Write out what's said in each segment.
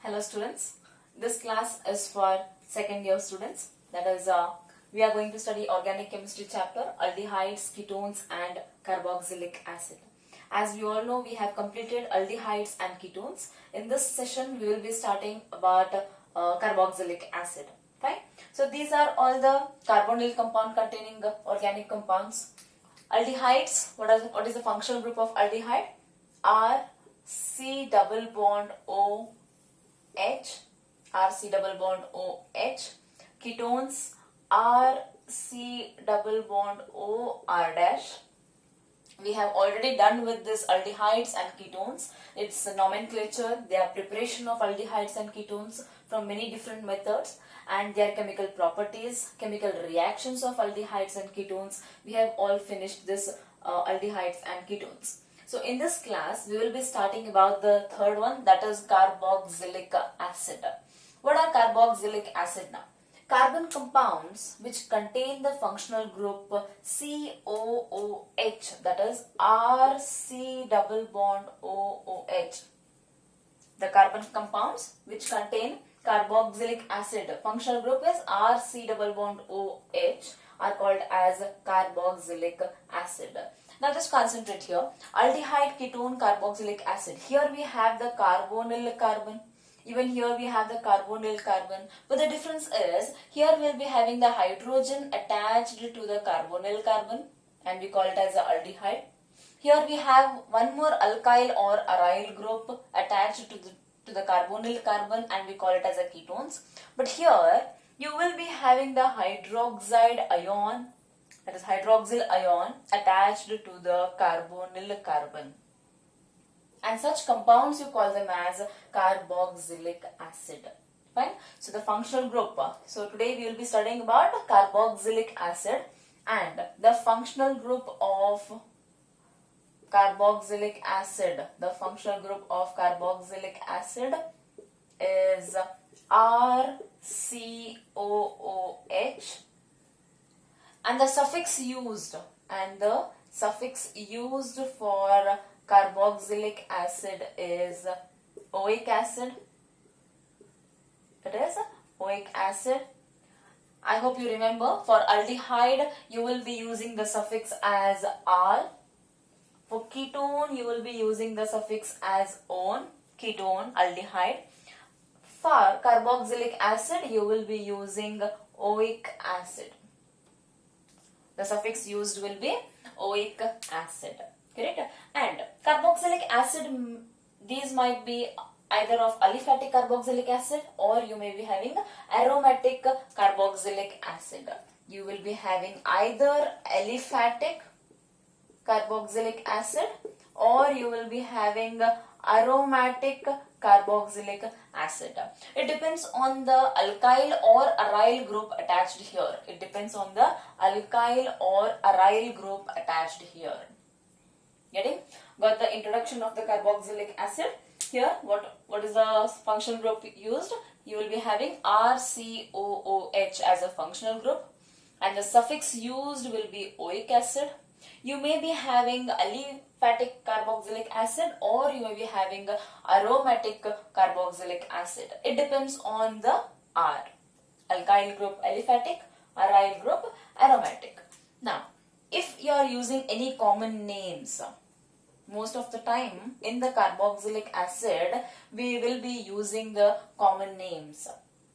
Hello students, this class is for second year students. That is, we are going to study organic chemistry chapter, aldehydes, ketones and carboxylic acid. As we all know, we have completed aldehydes and ketones. In this session, we will be starting about carboxylic acid. Fine. So these are all the carbonyl compound containing organic compounds. Aldehydes, what is the functional group of aldehyde? R C double bond O H, RC double bond OH. Ketones, RC double bond O R dash. We have already done with this aldehydes and ketones. It's a nomenclature, their preparation of aldehydes and ketones from many different methods and their chemical properties, chemical reactions of aldehydes and ketones. We have all finished this aldehydes and ketones. So in this class, we will be starting about the third one, that is carboxylic acid. What are carboxylic acid now? Carbon compounds which contain the functional group COOH, that is RC double bond OOH. The carbon compounds which contain carboxylic acid, functional group is RC double bond OH, are called as carboxylic acid. Now just concentrate here. Aldehyde, ketone, carboxylic acid. Here we have the carbonyl carbon. Even here we have the carbonyl carbon. But the difference is, here we will be having the hydrogen attached to the carbonyl carbon and we call it as the aldehyde. Here we have one more alkyl or aryl group attached to the carbonyl carbon and we call it as a ketones. But here you will be having the hydroxide ion, that is hydroxyl ion, attached to the carbonyl carbon. And such compounds you call them as carboxylic acid. Fine. So the functional group. So today we will be studying about carboxylic acid, and the functional group of carboxylic acid. The functional group of carboxylic acid is RCOOH. And the suffix used for carboxylic acid is oic acid. It is oic acid. I hope you remember, for aldehyde you will be using the suffix as R. For ketone you will be using the suffix as on, ketone, aldehyde. For carboxylic acid you will be using oic acid. The suffix used will be oic acid. Correct? And carboxylic acid, these might be either of aliphatic carboxylic acid or you may be having aromatic carboxylic acid. You will be having either aliphatic carboxylic acid or you will be having aromatic carboxylic acid. It depends on the alkyl or aryl group attached here. It depends on the alkyl or aryl group attached here. Getting? Got the introduction of the carboxylic acid. Here, what is the functional group used? You will be having RCOOH as a functional group, and the suffix used will be oic acid. You may be having aliphatic carboxylic acid or you may be having aromatic carboxylic acid. It depends on the R. Alkyl group aliphatic, aryl group aromatic. Now, if you are using any common names, most of the time in the carboxylic acid, we will be using the common names.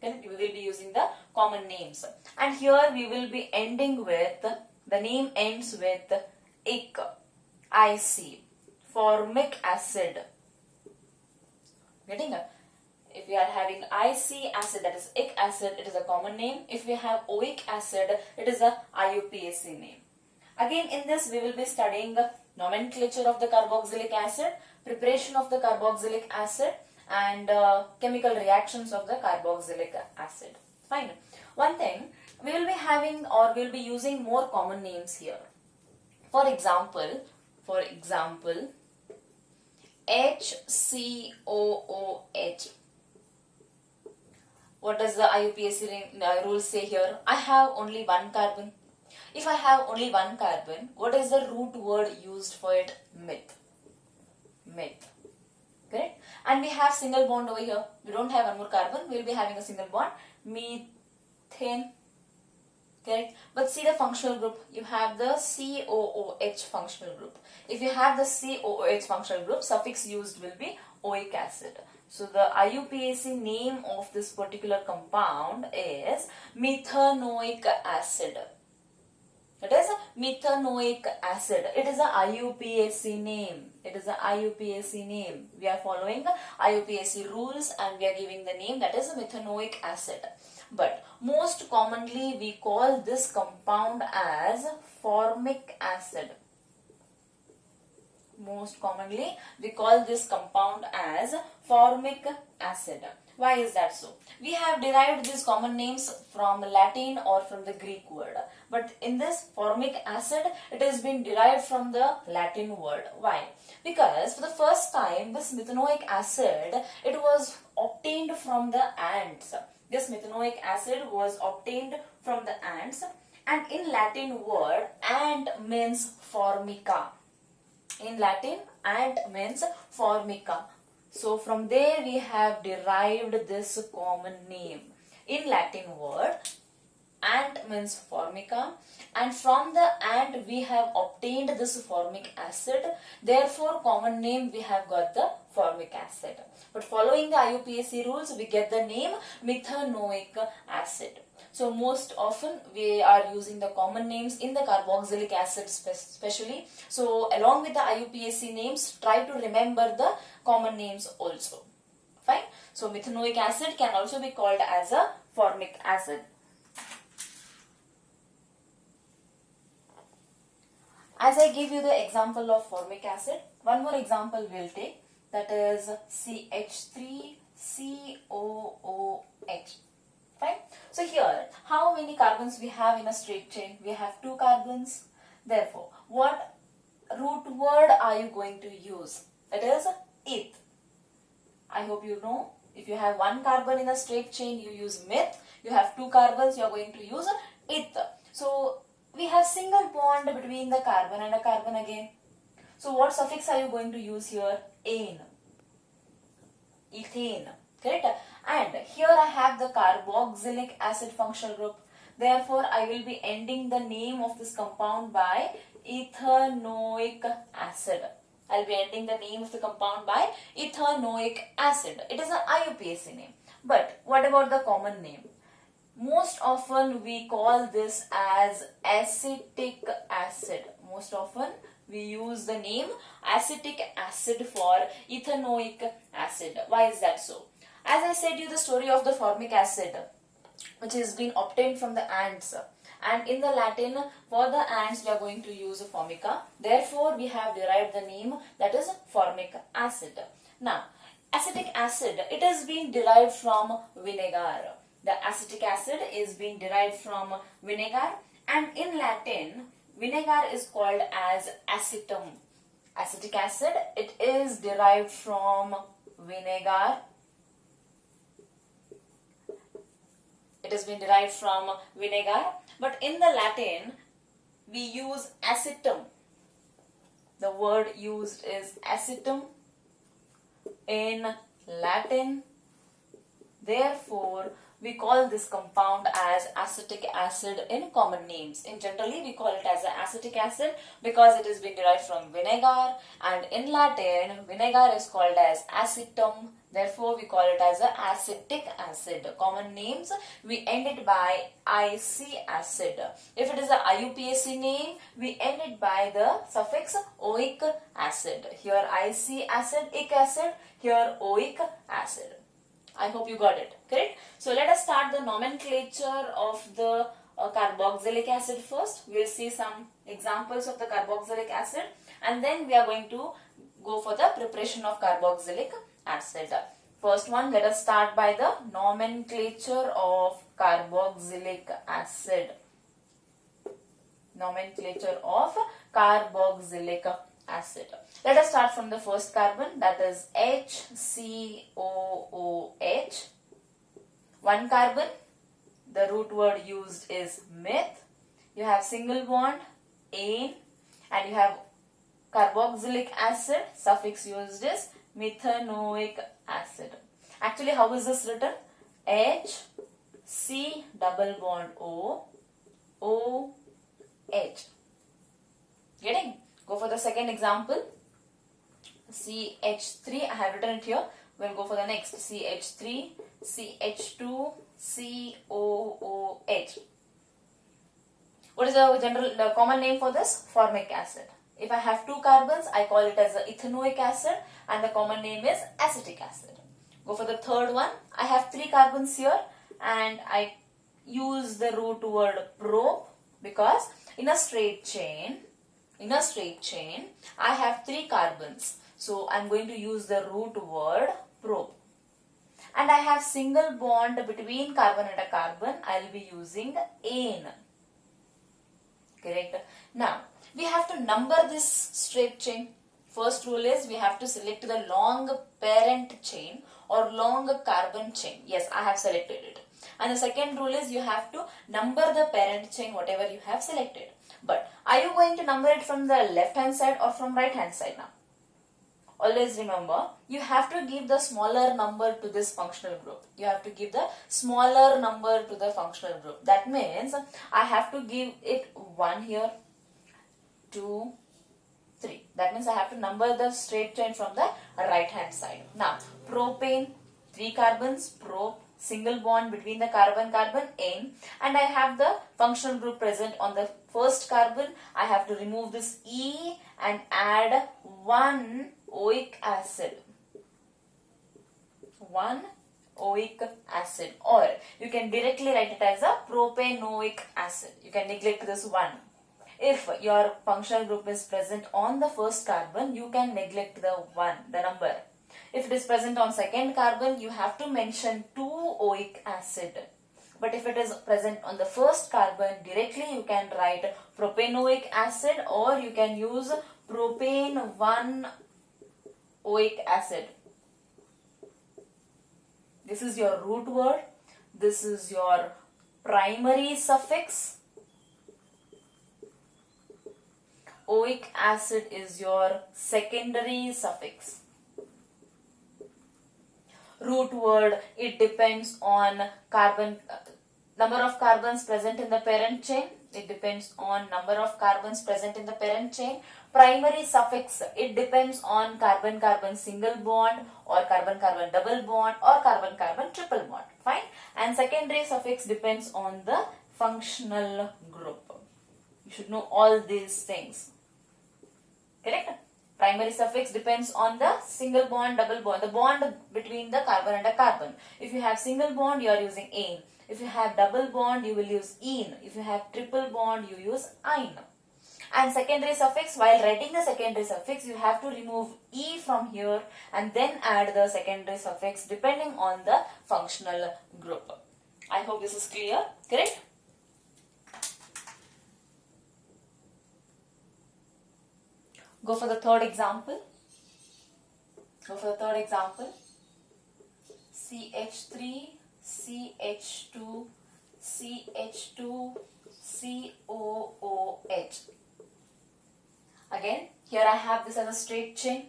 Okay? We will be using the common names. And here we will be ending with, the name ends with ic, IC, formic acid. Getting? If we are having IC acid, that is ic acid, it is a common name. If we have oic acid, it is a IUPAC name. Again, in this we will be studying nomenclature of the carboxylic acid, preparation of the carboxylic acid, and chemical reactions of the carboxylic acid. Fine. One thing, we will be having or we will be using more common names here. For example, HCOOH. What does the IUPAC rule say here? I have only one carbon. If I have only one carbon, what is the root word used for it? Meth. Correct? And we have single bond over here. We don't have one more carbon. We'll be having a single bond. Methane. Correct? But see the functional group. You have the COOH functional group. If you have the COOH functional group, suffix used will be oic acid. So the IUPAC name of this particular compound is methanoic acid. It is a methanoic acid. It is a IUPAC name. It is a IUPAC name. We are following IUPAC rules and we are giving the name, that is a methanoic acid. But most commonly we call this compound as formic acid. Most commonly we call this compound as formic acid. Why is that so? We have derived these common names from Latin or from the Greek word. But in this formic acid, it has been derived from the Latin word. Why? Because for the first time, this methanoic acid, it was obtained from the ants. This methanoic acid was obtained from the ants. And in Latin word, ant means formica. In Latin, ant means formica. So from there we have derived this common name. In Latin word, ant means formica, and from the ant we have obtained this formic acid. Therefore, common name we have got the formic acid. But following the IUPAC rules, we get the name methanoic acid. So most often we are using the common names in the carboxylic acid especially. So along with the IUPAC names, try to remember the common names also. Fine. So methanoic acid can also be called as a formic acid. As I gave you the example of formic acid, one more example we'll take, that is CH3COOH. Fine. So here, how many carbons we have in a straight chain? We have 2 carbons. Therefore, what root word are you going to use? It is eth. I hope you know. If you have 1 carbon in a straight chain, you use meth. You have 2 carbons, you are going to use eth. So we have single bond between the carbon and a carbon again. So what suffix are you going to use here? Ane. Ethane. Correct? And here I have the carboxylic acid functional group. Therefore, I will be ending the name of this compound by ethanoic acid. I will be ending the name of the compound by ethanoic acid. It is an IUPAC name. But what about the common name? Most often we call this as acetic acid. Most often we use the name acetic acid for ethanoic acid. Why is that so? As I said you the story of the formic acid, which has been obtained from the ants. And in the Latin, for the ants we are going to use formica. Therefore, we have derived the name, that is formic acid. Now, acetic acid, it has been derived from vinegar. The acetic acid is being derived from vinegar, and in Latin, vinegar is called as acetum. Acetic acid, it is derived from vinegar. It has been derived from vinegar, but in the Latin, we use acetum. The word used is acetum in Latin. Therefore, we call this compound as acetic acid in common names. In generally, we call it as acetic acid because it has been derived from vinegar, and in Latin, vinegar is called as acetum. Therefore, we call it as acetic acid. Common names, we end it by IC acid. If it is a IUPAC name, we end it by the suffix oic acid. Here IC acid, ic acid, here oic acid. I hope you got it, correct? So let us start the nomenclature of the carboxylic acid first. We will see some examples of the carboxylic acid, and then we are going to go for the preparation of carboxylic acid. First one, let us start by the nomenclature of carboxylic acid. Nomenclature of carboxylic acid. Let us start from the first carbon, that is HCOOH. 1 carbon, the root word used is meth. You have single bond, ane, and you have carboxylic acid, suffix used is methanoic acid. Actually, how is this written? H C double bond O O H. Getting? Go for the second example. CH3. I have written it here. We'll go for the next. CH3 CH2 COOH. What is the common name for this? Formic acid. If I have two carbons, I call it as ethanoic acid, and the common name is acetic acid. Go for the third one. I have three carbons here, and I use the root word pro because in a straight chain, I have three carbons. So I'm going to use the root word pro. And I have single bond between carbon and a carbon. I'll be using ane. Correct. Now, we have to number this straight chain. First rule is we have to select the long parent chain or long carbon chain. Yes, I have selected it. And the second rule is you have to number the parent chain whatever you have selected. But are you going to number it from the left hand side or from right hand side now? Always remember, you have to give the smaller number to this functional group. You have to give the smaller number to the functional group. That means I have to give it 1 here, 2, 3. That means I have to number the straight chain from the right hand side. Now, propane, 3 carbons, prop, single bond between the carbon-carbon, ane, and I have the functional group present on the first carbon. I have to remove this E and add 1 oic acid. 1 oic acid, or you can directly write it as a propanoic acid. You can neglect this 1. If your functional group is present on the first carbon, you can neglect the 1, the number. If it is present on second carbon, you have to mention 2 oic acid. But if it is present on the first carbon, directly you can write propanoic acid, or you can use propane 1 oic acid. This is your root word. This is your primary suffix. Oic acid is your secondary suffix. Root word, it depends on number of carbons present in the parent chain. It depends on number of carbons present in the parent chain. Primary suffix, it depends on carbon-carbon single bond or carbon-carbon double bond or carbon-carbon triple bond. Fine. And secondary suffix depends on the functional group. You should know all these things. Correct? Primary suffix depends on the single bond, double bond, the bond between the carbon and a carbon. If you have single bond, you are using ane. If you have double bond, you will use ene. If you have triple bond, you use ine. And secondary suffix, while writing the secondary suffix, you have to remove E from here and then add the secondary suffix depending on the functional group. I hope this is clear. Correct? Go for the third example. CH3, CH2, CH2, COOH. Again, here I have this as a straight chain.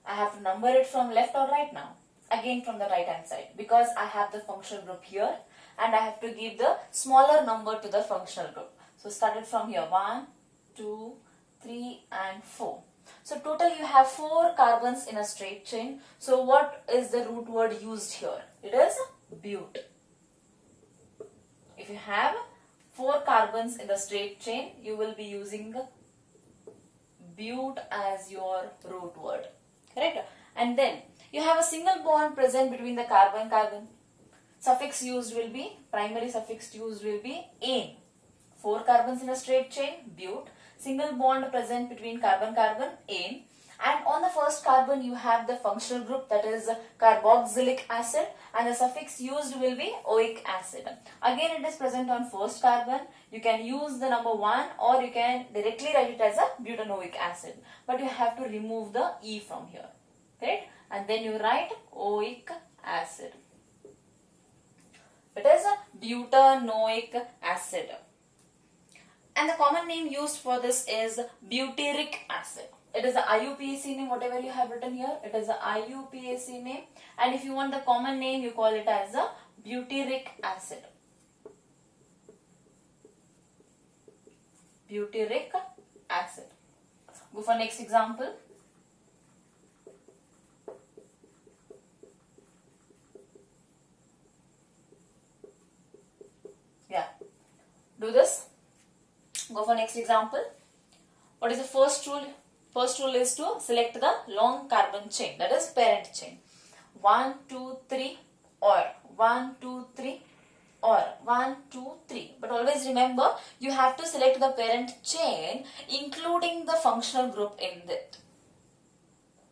I have to number it from left or right now. Again from the right hand side, because I have the functional group here and I have to give the smaller number to the functional group. So started from here, 1, 2, 3 and 4. So total you have 4 carbons in a straight chain. So what is the root word used here? It is bute. If you have 4 carbons in the straight chain, you will be using bute as your root word. Correct? And then you have a single bond present between the carbon-carbon. Suffix used will be, primary suffix used will be ane. 4 carbons in a straight chain, bute. Single bond present between carbon-carbon, ane. And on the first carbon you have the functional group, that is carboxylic acid, and the suffix used will be oic acid. Again it is present on first carbon. You can use the number 1 or you can directly write it as a butanoic acid. But you have to remove the E from here. Right? And then you write oic acid. It is a butanoic acid. And the common name used for this is butyric acid. It is the IUPAC name, whatever you have written here, it is the IUPAC name. And if you want the common name, you call it as the butyric acid. Butyric acid. Go for next example. Yeah. Do this. Go for next example. What is the first rule? First rule is to select the long carbon chain, that is parent chain. 1, 2, 3 or 1, 2, 3 or 1, 2, 3. But always remember, you have to select the parent chain including the functional group in it.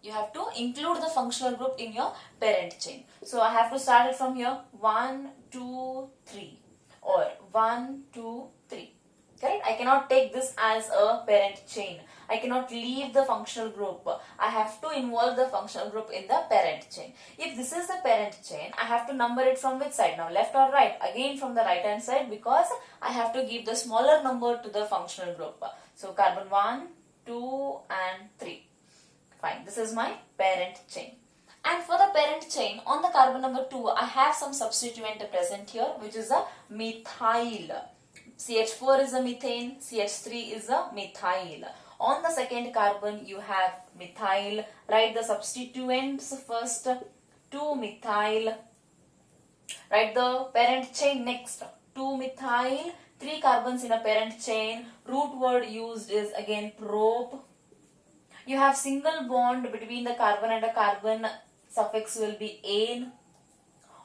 You have to include the functional group in your parent chain. So I have to start it from here. 1, 2, 3 or 1, 2, 3. Correct? I cannot take this as a parent chain. I cannot leave the functional group. I have to involve the functional group in the parent chain. If this is the parent chain, I have to number it from which side now? Left or right? Again from the right hand side, because I have to give the smaller number to the functional group. So carbon 1, 2 and 3. Fine. This is my parent chain. And for the parent chain, on the carbon number 2, I have some substituent present here, which is a methyl. CH4 is a methane, CH3 is a methyl. On the second carbon, you have methyl. Write the substituents first. 2-methyl. Write the parent chain next. 2-methyl. 3 carbons in a parent chain. Root word used is again prop. You have single bond between the carbon and a carbon. Suffix will be ane.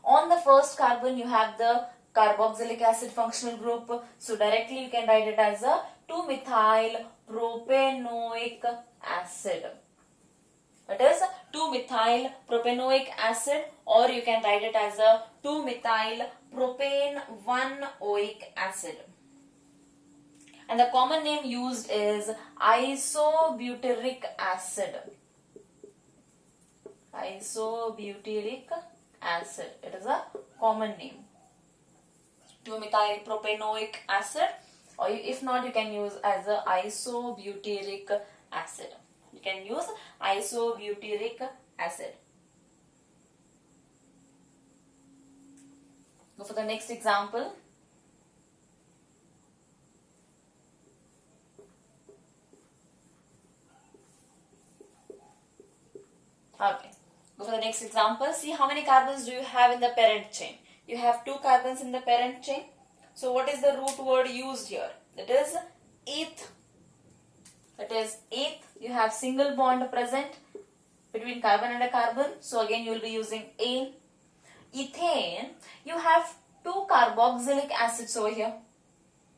On the first carbon, you have the carboxylic acid functional group. So directly you can write it as a 2-methyl propanoic acid. That is 2-methyl propanoic acid, or you can write it as a 2-methyl propane 1-oic acid. And the common name used is isobutyric acid. Isobutyric acid. It is a common name. 2-methyl propanoic acid, or if not, you can use as a isobutyric acid. You can use isobutyric acid. Go for the next example. Okay. Go for the next example. See how many carbons do you have in the parent chain. You have 2 carbons in the parent chain. So what is the root word used here? That is eth. That is eth. You have single bond present between carbon and a carbon. So again you will be using ane. Ethane. You have 2 carboxylic acids over here.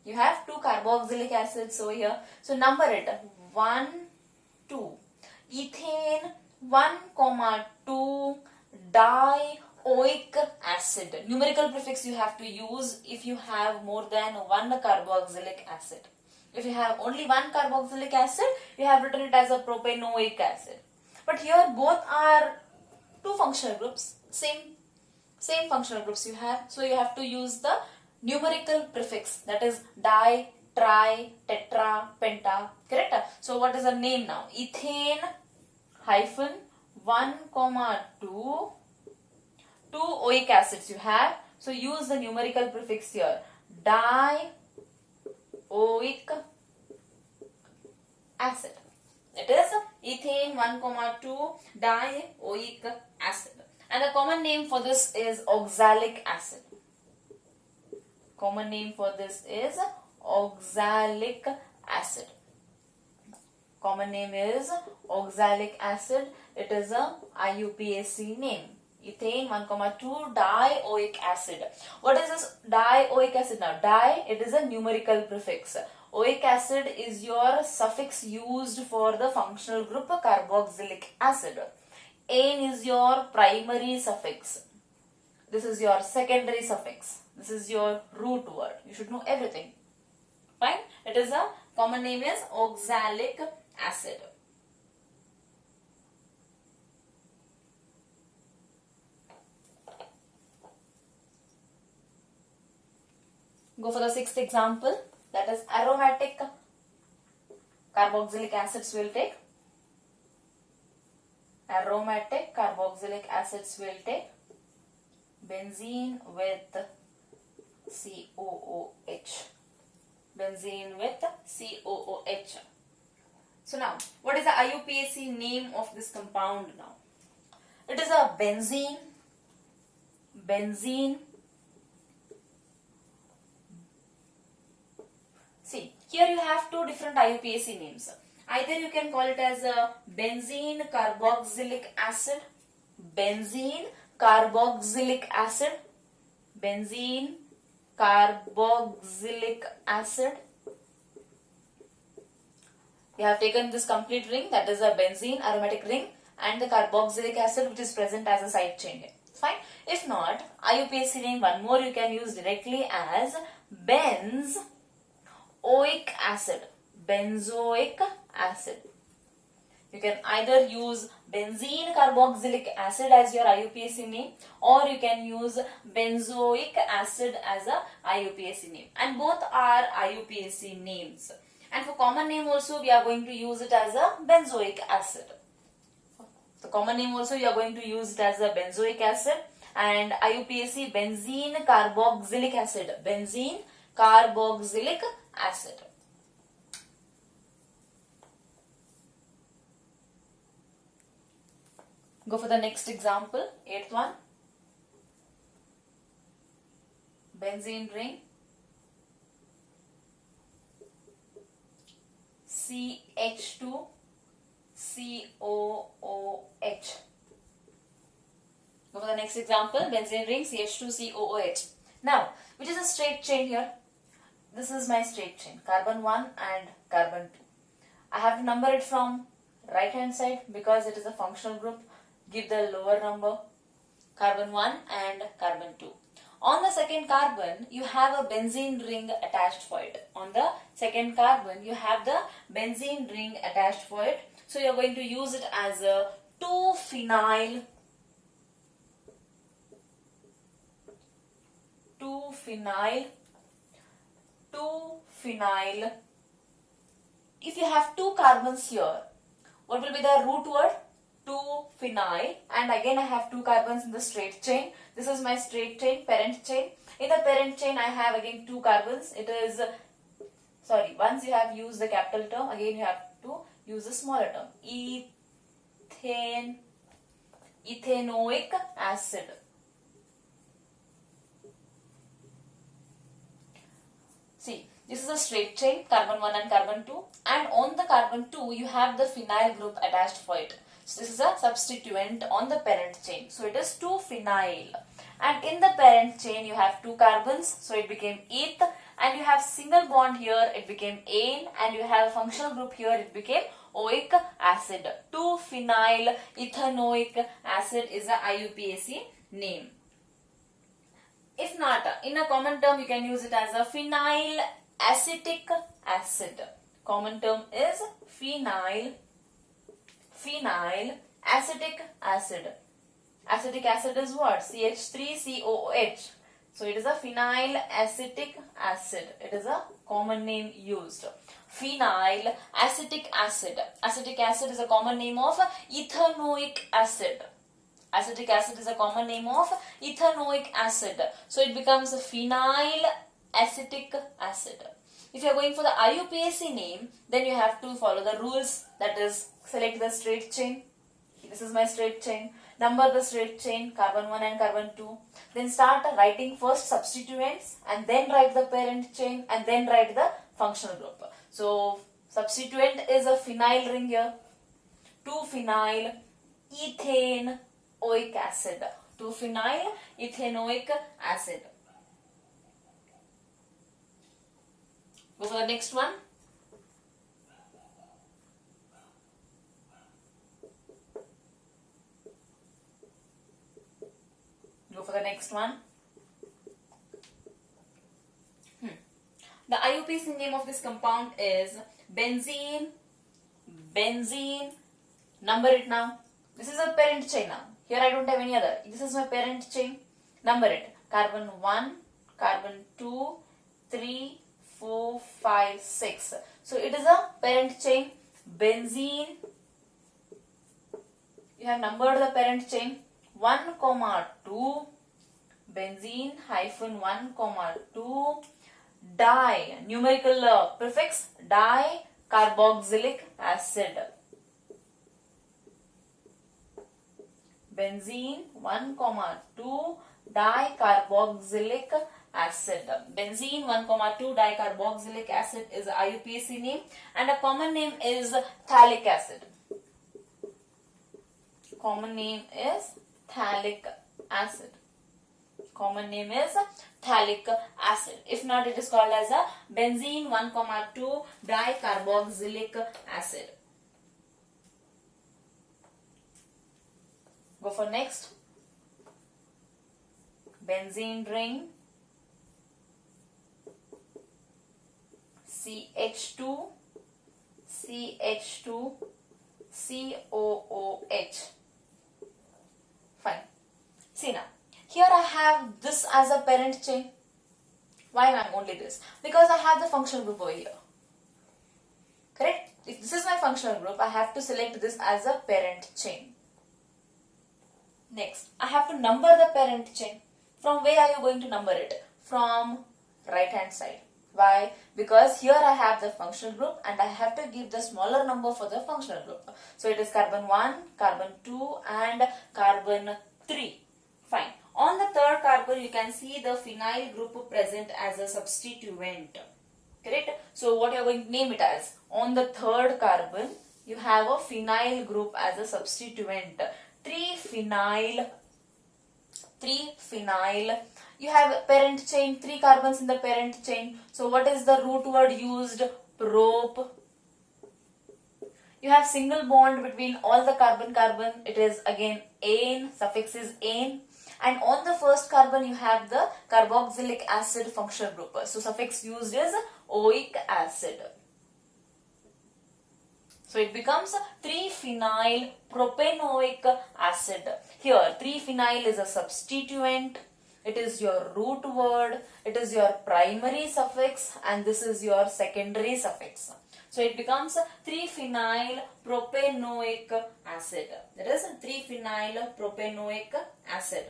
You have 2 carboxylic acids over here. So number it. 1, 2. Ethane 1, 2 dioic acid. Numerical prefix you have to use if you have more than 1 carboxylic acid. If you have only 1 carboxylic acid, you have written it as a propanoic acid. But here both are 2 functional groups. Same functional groups you have. So you have to use the numerical prefix, that is di, tri, tetra, penta. Correct? So what is the name now? Ethane hyphen 1, 2. 2 oic acids you have. So use the numerical prefix here. Dioic acid. It is ethane 1, 2 dioic acid. And the common name for this is oxalic acid. Common name for this is oxalic acid. Common name is oxalic acid. It is a IUPAC name. Ethane 1, 2 dioic acid. What is this dioic acid now? Di, it is a numerical prefix. Oic acid is your suffix used for the functional group carboxylic acid. Ane is your primary suffix. This is your secondary suffix. This is your root word. You should know everything. Fine? It is a common name is oxalic acid. Go for the 6th example, that is aromatic carboxylic acids will take. Aromatic carboxylic acids will take benzene with COOH. Benzene with COOH. So now, what is the IUPAC name of this compound now? It is a benzene. See, here you have two different IUPAC names. Either you can call it as a benzene carboxylic acid, benzene carboxylic acid, benzene carboxylic acid. You have taken this complete ring, that is a benzene aromatic ring, and the carboxylic acid which is present as a side chain here. Fine. If not, IUPAC name one more you can use directly as benzoic acid. Benzoic acid. You can either use benzene carboxylic acid as your IUPAC name, or you can use benzoic acid as a IUPAC name. And both are IUPAC names. And for common name also we are going to use it as a benzoic acid. The common name also you are going to use it as a benzoic acid, and IUPAC benzene carboxylic acid. Benzene carboxylic acid. Go for the next example, 8th one. Benzene ring. CH2 COOH. Go for the next example, benzene ring CH2 COOH. Now, which is a straight chain here? This is my straight chain, carbon 1 and carbon 2. I have to number it from right hand side because it is a functional group. Give the lower number, carbon 1 and carbon 2. On the second carbon, you have a benzene ring attached for it. On the second carbon, you have the benzene ring attached for it. So you are going to use it as a 2-phenyl. 2-phenyl. If you have two carbons here, what will be the root word? 2-phenyl, and again I have two carbons in the straight chain. This is my straight chain, parent chain. In the parent chain I have again two carbons. It is, once you have used the capital term, again you have to use the smaller term. Ethanoic acid. See, this is a straight chain, carbon 1 and carbon 2, and on the carbon 2 you have the phenyl group attached for it. So this is a substituent on the parent chain. So it is 2-phenyl. And in the parent chain you have two carbons, so it became eth, and you have single bond here, it became ane, and you have a functional group here, it became oic acid. 2-phenyl ethanoic acid is the IUPAC name. If not, in a common term you can use it as a phenyl acetic acid. Common term is phenyl acetic acid. Acetic acid is what? CH3COOH. So it is a phenyl acetic acid. It is a common name used. Phenyl acetic acid. Acetic acid is a common name of ethanoic acid. Acetic acid is a common name of ethanoic acid. So it becomes a phenyl acetic acid. If you are going for the IUPAC name, then you have to follow the rules. That is, select the straight chain. This is my straight chain. Number the straight chain, carbon 1 and carbon 2. Then start writing first substituents and then write the parent chain and then write the functional group. So, substituent is a phenyl ring here. 2-phenyl ethanoic acid. 2-phenyl ethanoic acid. Go for the next one. Go for the next one. The IUPAC name of this compound is benzene. Number it now. This is a parent chain now. Here I don't have any other. This is my parent chain. Number it. Carbon 1, carbon 2, 3, 4, 5, 6. So it is a parent chain. Benzene. You have numbered the parent chain 1, 2, benzene hyphen 1, 2, di, numerical prefix, dicarboxylic acid. Benzene 1, 2, dicarboxylic acid. Benzene 1, 2 dicarboxylic acid is IUPAC name, and a common name is phthalic acid. Common name is phthalic acid. Common name is phthalic acid. If not, it is called as a benzene 1, 2 dicarboxylic acid. Go for next. Benzene ring, CH2, CH2, COOH. Fine. See now, here I have this as a parent chain. Why I'm only this? Because I have the functional group over here. Correct? If this is my functional group, I have to select this as a parent chain. Next, I have to number the parent chain. From where are you going to number it? From right hand side. Why? Because here I have the functional group and I have to give the smaller number for the functional group. So it is carbon 1, carbon 2 and carbon 3. Fine. On the third carbon you can see the phenyl group present as a substituent. Correct? So what you are going to name it as? On the third carbon you have a phenyl group as a substituent. 3-phenyl. You have parent chain, 3 carbons in the parent chain. So what is the root word used? Prop. You have single bond between all the carbon. It is again ane, suffix is ane. And on the first carbon you have the carboxylic acid functional group. So suffix used is oic acid. So it becomes 3-phenyl propanoic acid. Here 3-phenyl is a substituent. It is your root word. It is your primary suffix and this is your secondary suffix. So it becomes 3-phenyl propanoic acid. That is 3-phenyl propanoic acid.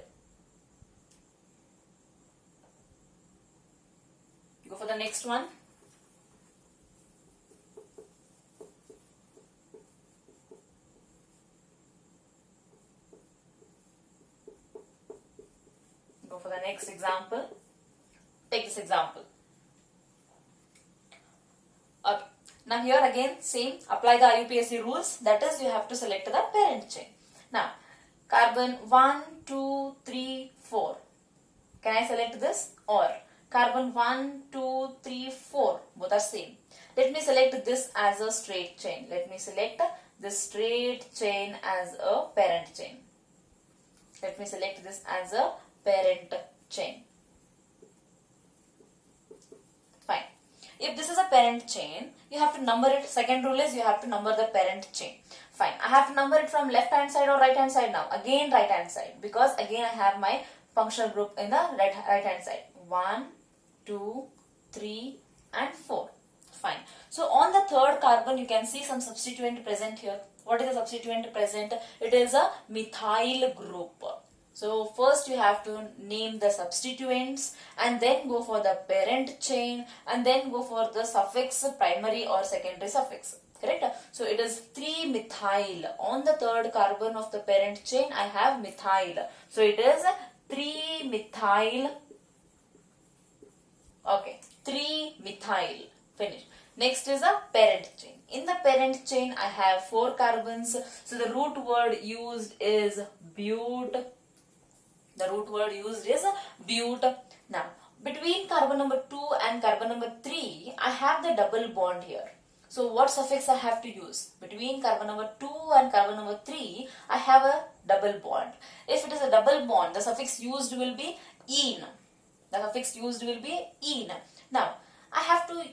Go for the next one. Go for the next example. Take this example. Okay. Now here again same, apply the IUPAC rules. That is, you have to select the parent chain. Now carbon 1, 2, 3, 4. Can I select this? Or carbon 1, 2, 3, 4. Both are same. Let me select this as a straight chain. Let me select this straight chain as a parent chain. Let me select this as a parent chain. Fine. If this is a parent chain, you have to number it. Second rule is you have to number the parent chain. Fine. I have to number it from left hand side or right hand side now. Again right hand side, because again I have my functional group in the right hand side. 1, 2, 3 and 4. Fine. So on the third carbon you can see some substituent present here. What is the substituent present? It is a methyl group. So first you have to name the substituents and then go for the parent chain and then go for the suffix, primary or secondary suffix. Correct? So it is 3-methyl. On the third carbon of the parent chain I have methyl. So it is 3-methyl. Okay, 3-methyl. Finish. Next is a parent chain. In the parent chain I have 4 carbons. So the root word used is bute. The root word used is bute. Now, between carbon number 2 and carbon number 3, I have the double bond here. So, what suffix I have to use? Between carbon number 2 and carbon number 3, I have a double bond. If it is a double bond, the suffix used will be "-ine". The suffix used will be "-ine". Now, I have to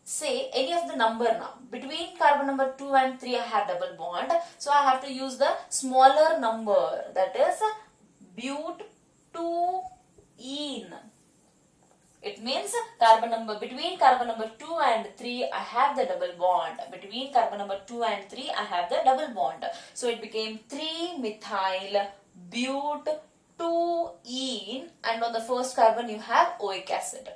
say any of the number now. Between carbon number 2 and 3, I have double bond. So, I have to use the smaller number, that is bute-2-ene. It It means carbon number between carbon number 2 and 3 I have the double bond. Between carbon number 2 and 3 I have the double bond. So it became 3-methyl but 2-ene, and on the first carbon you have OIC acid.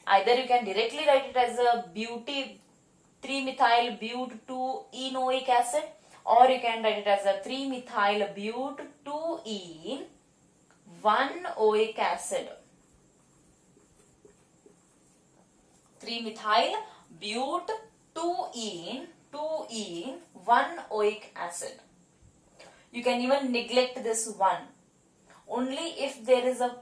Either you can directly write it as a 3-methyl but 2-enoic acid, or you can write it as a 3-methyl but 2-ene 1-oic acid. 3-methyl but 2-ene 1-oic acid. You can even neglect this one. Only if there is a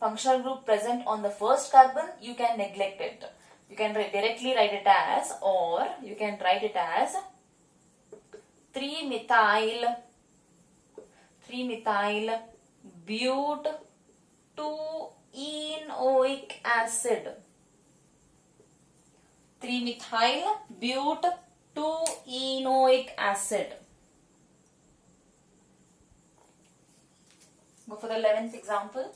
functional group present on the first carbon, you can neglect it. You can directly write it as, or you can write it as 3-methyl but 2-enoic acid. 3-methyl but 2-enoic acid. Go for the 11th example.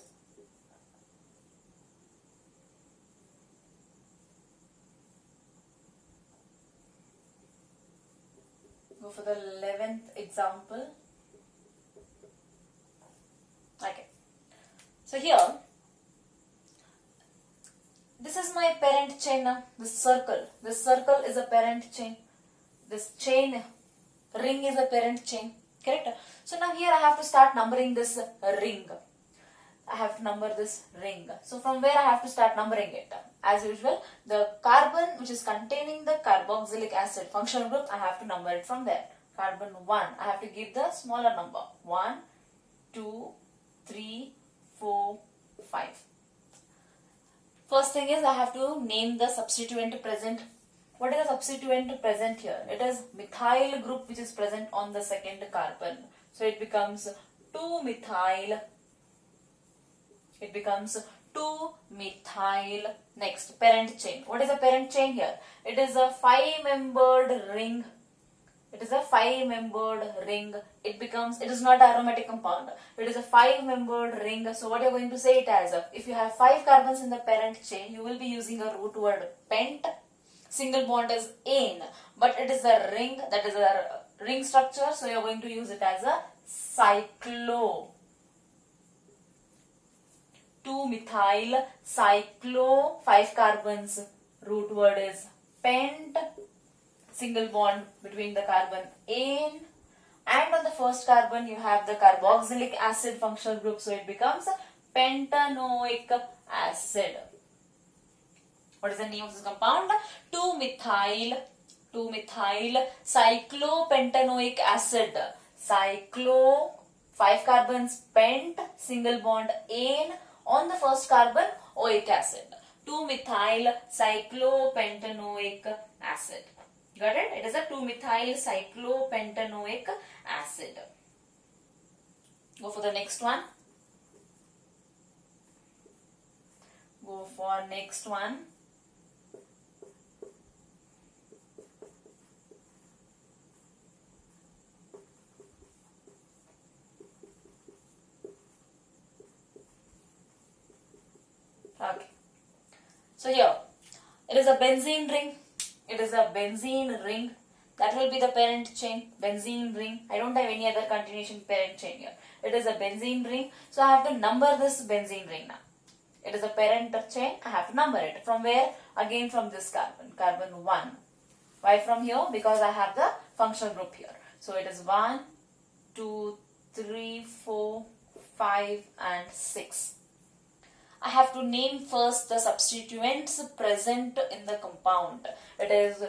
Go for the 11th example. Okay. So here, this is my parent chain. This circle is a parent chain. This chain ring is a parent chain. Correct? So now here I have to start numbering this ring. I have to number this ring. So from where I have to start numbering it? As usual, the carbon which is containing the carboxylic acid functional group, I have to number it from there. Carbon 1, I have to give the smaller number. 1, 2, 3, 4, 5. First thing is I have to name the substituent present. What is the substituent present here? It is methyl group which is present on the second carbon. So it becomes 2-methyl. It becomes 2-methyl. Next, parent chain. What is a parent chain here? It is a 5-membered ring. It is a 5-membered ring. It is not aromatic compound. It is a 5-membered ring. So what you are going to say it as? If you have 5 carbons in the parent chain, you will be using a root word pent. Single bond is ane, but it is a ring, that is a ring structure, so you are going to use it as a cyclo. 2-methyl cyclo, 5 carbons, root word is pent, single bond between the carbon ane, and on the first carbon you have the carboxylic acid functional group, so it becomes pentanoic acid. What is the name of this compound? 2-methyl cyclopentanoic acid. Cyclo, 5 carbons, pent, single bond ane, on the first carbon oic acid. 2-methyl cyclopentanoic acid. Got it? It is a 2-methyl cyclopentanoic acid. Go for the next one. Go for next one. Okay. So here, it is a benzene ring. It is a benzene ring. That will be the parent chain. Benzene ring. I don't have any other continuation parent chain here. It is a benzene ring. So I have to number this benzene ring now. It is a parent chain. I have to number it. From where? Again from this carbon. Carbon 1. Why from here? Because I have the functional group here. So it is 1, 2, 3, 4, 5 and 6. I have to name first the substituents present in the compound. It is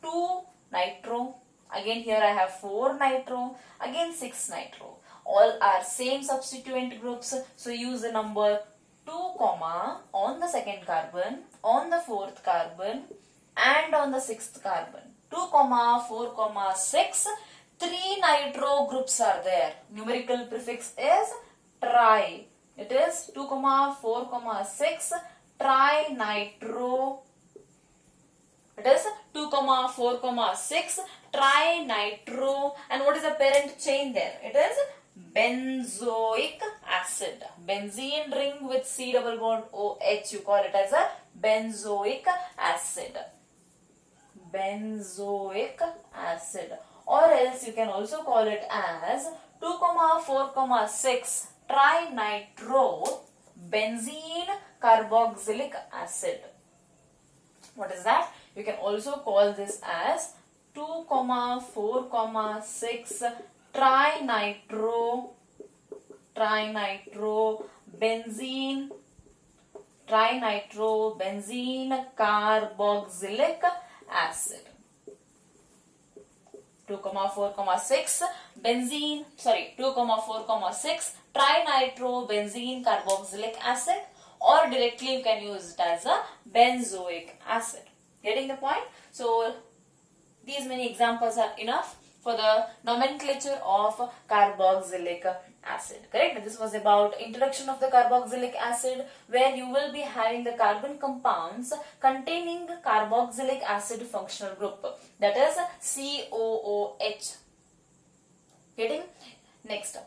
2 nitro. Again here I have 4 nitro. Again 6 nitro. All are same substituent groups. So use the number 2 comma on the second carbon, on the fourth carbon and on the sixth carbon. 2 comma 4 comma 6. 3 nitro groups are there. Numerical prefix is tri. It is 2 comma 4 comma 6 trinitro. It is 2 comma 4 comma 6 trinitro. And what is the parent chain there? It is benzoic acid. Benzene ring with C double bond OH, you call it as a benzoic acid. Benzoic acid. Or else you can also call it as 2,4,6 trinitro benzene carboxylic acid. What is that? You can also call this as 2,4,6 trinitro benzene carboxylic acid. 2,4,6 trinitro benzene carboxylic acid, or directly you can use it as a benzoic acid. Getting the point? So these many examples are enough for the nomenclature of carboxylic acid. Correct? This was about introduction of the carboxylic acid, where you will be having the carbon compounds containing carboxylic acid functional group, that is COOH. Getting? Next,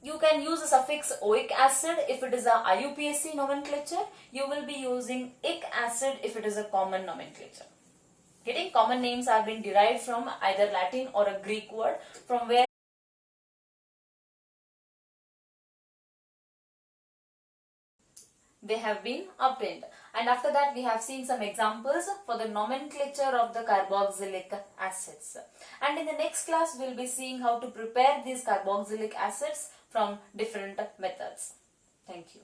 you can use the suffix oic acid if it is a IUPAC nomenclature. You will be using ic acid if it is a common nomenclature. Getting? Common names have been derived from either Latin or a Greek word, from where they have been obtained. And after that, we have seen some examples for the nomenclature of the carboxylic acids. And in the next class, we will be seeing how to prepare these carboxylic acids from different methods. Thank you.